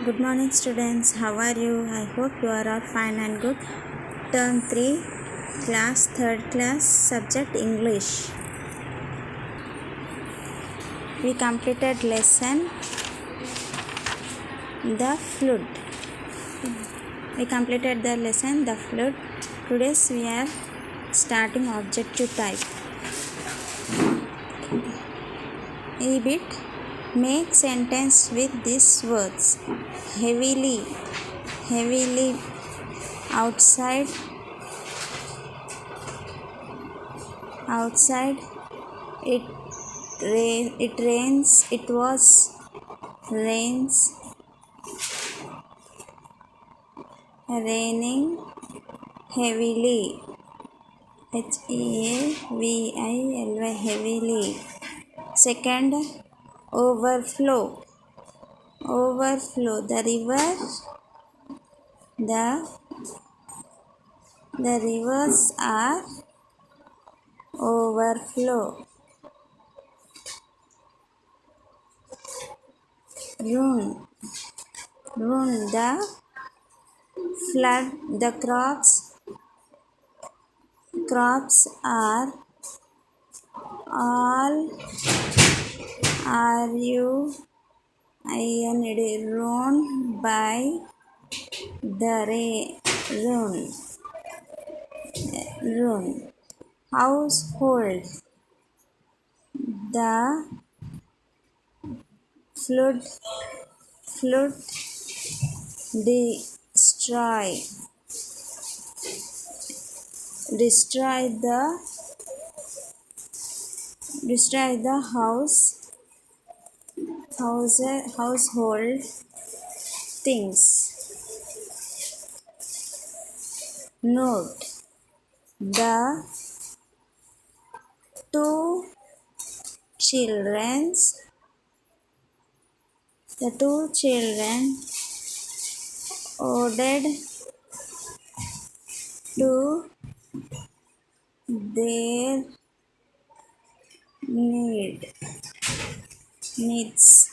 Good morning students, how are you? I hope you are all fine and good. Term 3, class 3rd class, subject English. We completed lesson The Flood. We completed the lesson The Flood. Today we are starting objective type. E-bit. Make sentence with these words. Heavily, outside, it rains, it was, rains, raining, heavily, Heavily, heavily. Second, overflow, the river, the rivers are overflow. Ruin, the flood, the crops are all ruined by the ruin. Household, the flood destroy the household things. Note, the two children owed to their needs.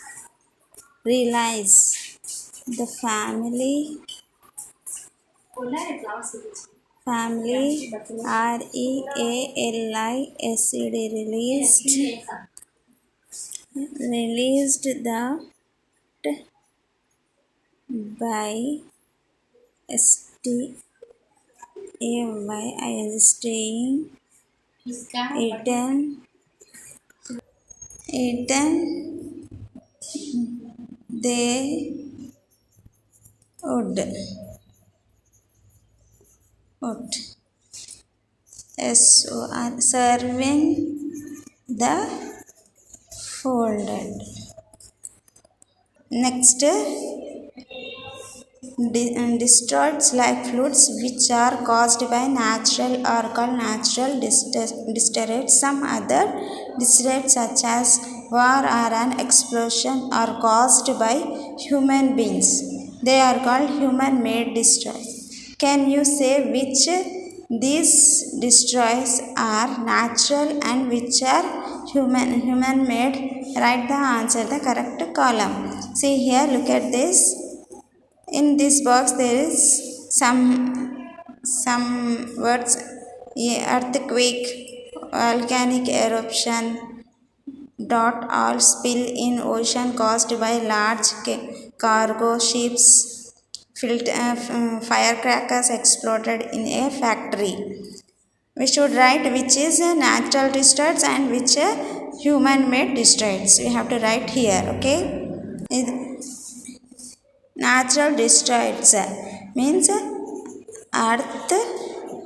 Realize, the family released the by staying eaten they would serving the folded. Next, distorts like floods which are caused by natural or called natural disasters. Some other disasters such as war or an explosion are caused by human beings. They are called human-made disasters. Can you say which these disasters are natural and which are human-made? Write the answer the correct column. See here, look at this. In this box there is some words: earthquake, volcanic eruption, all spill in ocean caused by large cargo ships, firecrackers exploded in a factory. We should write which is a natural disaster and which a human-made disaster. We have to write here, okay? Natural disaster means earthquake.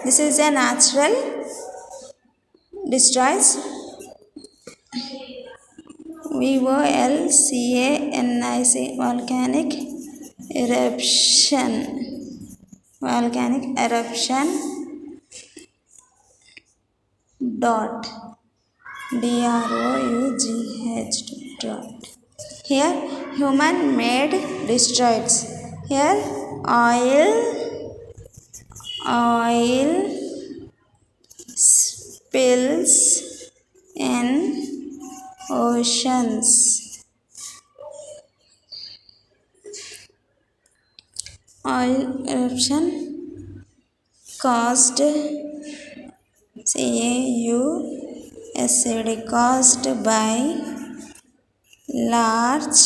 This is a natural disaster. VOLCANIC, volcanic eruption. Dot DROUGH dot. Here human-made destroys. Here oil spills in oceans. oil eruption caused caused by large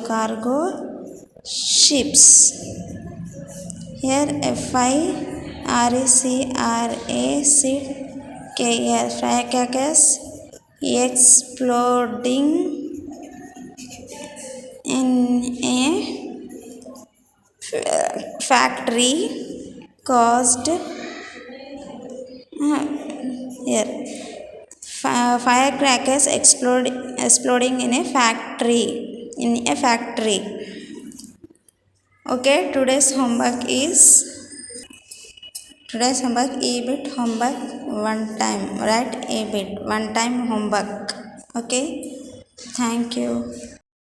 cargo ships. Here firecrackers exploding in a factory caused here firecrackers exploding in a factory. Okay, today's homework a bit homework one time, right? A bit one time homework. Okay, thank you.